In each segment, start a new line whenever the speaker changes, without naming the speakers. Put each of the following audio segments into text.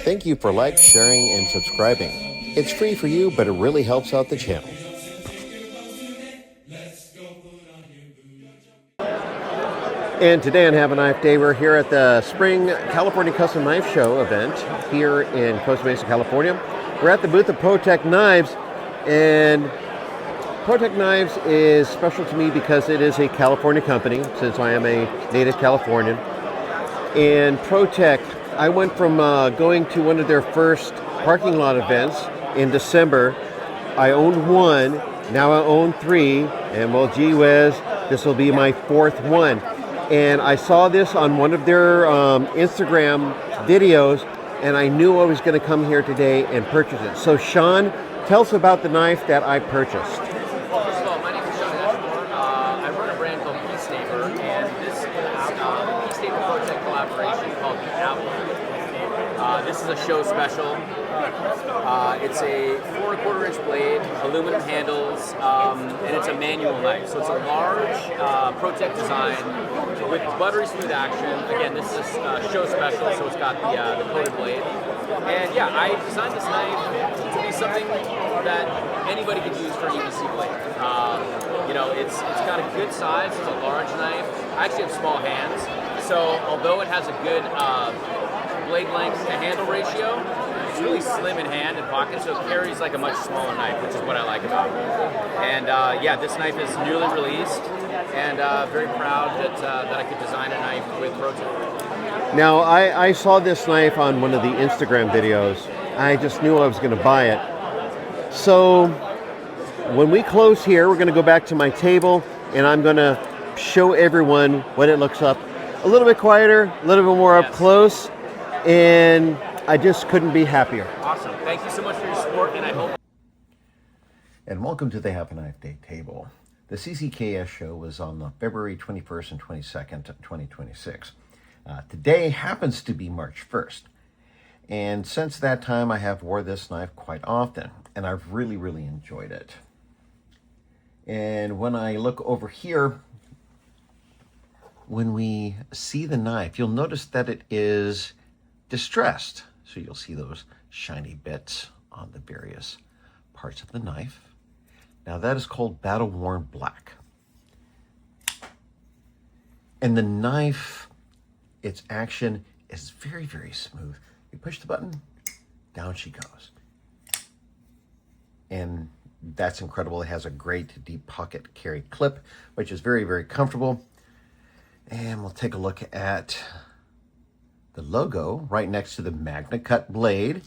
Thank you for sharing, and subscribing. It's free for you, but it really helps out the channel. And today on Have a Knife Day, we're here at the Spring California Custom Knife Show event here in Costa Mesa, California. We're at the booth of ProTech Knives, and ProTech Knives is special to me because it is a California company, since I am a native Californian. And ProTech, I went from going to one of their first parking lot events in December. I owned one, now I own three, and well, gee whiz, this will be my fourth one. And I saw this on one of their Instagram videos, and I knew I was going to come here today and purchase it. So Sean, tell us about the knife that I purchased.
Well, first of all, my name is Sean Ashmore. I run a brand called Peace Neighbor, and this is a Peace Neighbor project collaboration called the Avalon. This is a show special. It's a 4 1/4-inch blade, aluminum handles, and it's a manual knife. So it's a large ProTech design with buttery smooth action. Again, this is a show special, so it's got the coated blade. And yeah, I designed this knife to be something that anybody could use for an EDC blade. You know, it's got a good size. It's a large knife. I actually have small hands, so although it has a good blade length to handle ratio, it's really slim in hand and pocket, so it carries like a much smaller knife, which is what I like about it. And yeah, this knife is newly released, and very proud that I could design a knife with ProTech.
Now, I saw this knife on one of the Instagram videos. I just knew I was going to buy it. So when we close here, we're going to go back to my table, and I'm going to show everyone what it looks up a little bit quieter, a little bit more up close, and I just couldn't be happier.
Awesome. Thank you so much for your support, and I hope.
And welcome to the Have a Knife Day table. The CCKS show was on the February 21st and 22nd, 2026. Today happens to be March 1st. And since that time, I have wore this knife quite often, and I've really, really enjoyed it. And when I look over here, when we see the knife, you'll notice that it is distressed. So you'll see those shiny bits on the various parts of the knife. Now that is called battle worn black. And the knife, its action is very, very smooth. You push the button, down she goes. And that's incredible. It has a great deep pocket carry clip, which is very, very comfortable. And we'll take a look at the logo right next to the Magna Cut blade.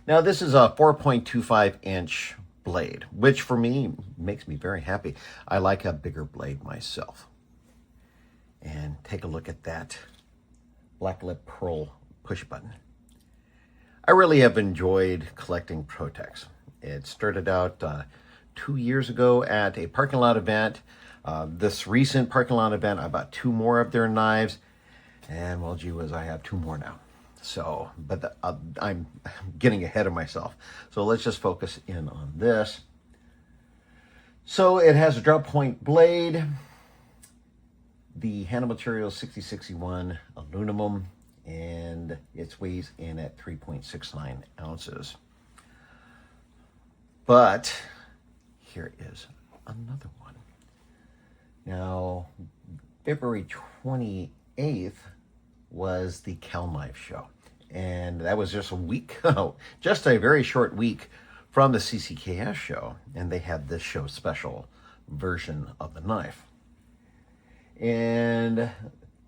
Now this is a 4.25-inch blade, which for me makes me very happy. I like a bigger blade myself. And take a look at that black lip pearl push button. I really have enjoyed collecting ProTechs. It started out 2 years ago at a parking lot event. This recent parking lot event, I bought 2 more of their knives. And well, gee whiz, I have 2 more now. So, but I'm getting ahead of myself. So let's just focus in on this. So it has a drop point blade. The handle material is 6061 aluminum, and it weighs in at 3.69 ounces. But here is another one. Now, February 28th was the Cal Knife Show, and that was just a week, just a very short week from the CCKS show, and they had this show special version of the knife. And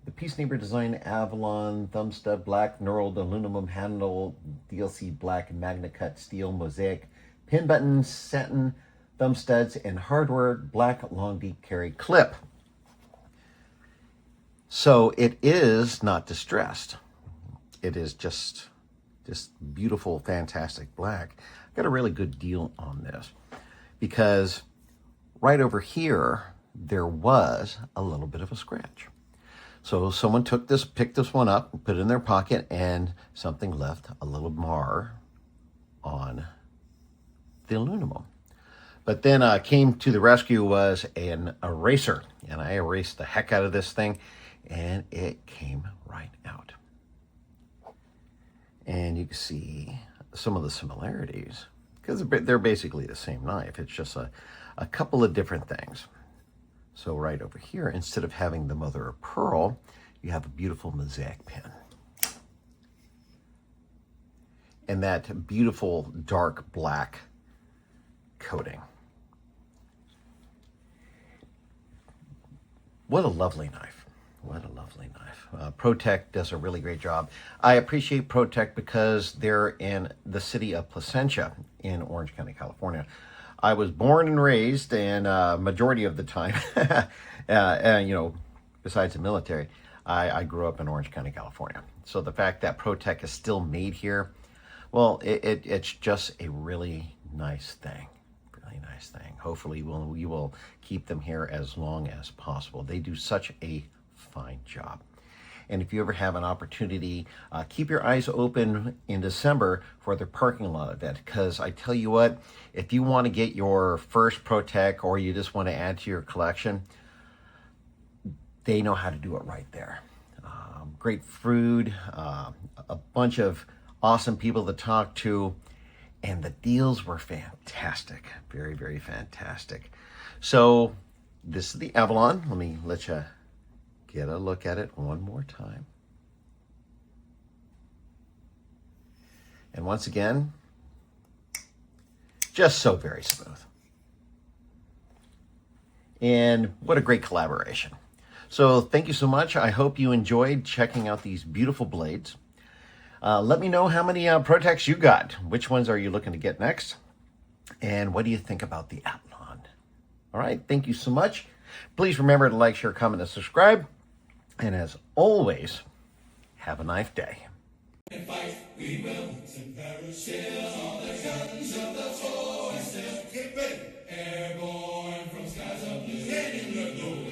the Peace Neighbor Design Avalon thumb stud black knurled aluminum handle DLC black Magna Cut steel mosaic pin buttons satin thumb studs and hardware black long deep carry clip. So it is not distressed. It is just beautiful, fantastic black. Got a really good deal on this because right over here, there was a little bit of a scratch. So someone picked this one up, put it in their pocket, and something left a little mar on the aluminum. But then came to the rescue was an eraser, and I erased the heck out of this thing. and it came right out. And you can see some of the similarities because they're basically the same knife. It's just a couple of different things. So right over here, instead of having the mother of pearl, you have a beautiful mosaic pen. And that beautiful dark black coating. What a lovely knife. What a lovely knife. ProTech does a really great job. I appreciate ProTech because they're in the city of Placentia in Orange County, California. I was born and raised, and majority of the time, besides the military, I grew up in Orange County, California. So the fact that ProTech is still made here, well, it's just a really nice thing. Really nice thing. Hopefully we will keep them here as long as possible. They do such a fine job. And if you ever have an opportunity, keep your eyes open in December for their parking lot event, because I tell you what, if you want to get your first ProTech or you just want to add to your collection, they know how to do it right there. Great food, a bunch of awesome people to talk to, and the deals were fantastic. Very, very fantastic. So this is the Avalon. Let me let you get a look at it one more time. And once again, just so very smooth. And what a great collaboration. So thank you so much. I hope you enjoyed checking out these beautiful blades. Let me know how many ProTechs you got. Which ones are you looking to get next? And what do you think about the Avalon? All right, thank you so much. Please remember to like, share, comment, and subscribe. And as always, have a nice day.
And fight, we will. Still all the guns of the force. Get ready. Airborne from skies of blue. Get in the door.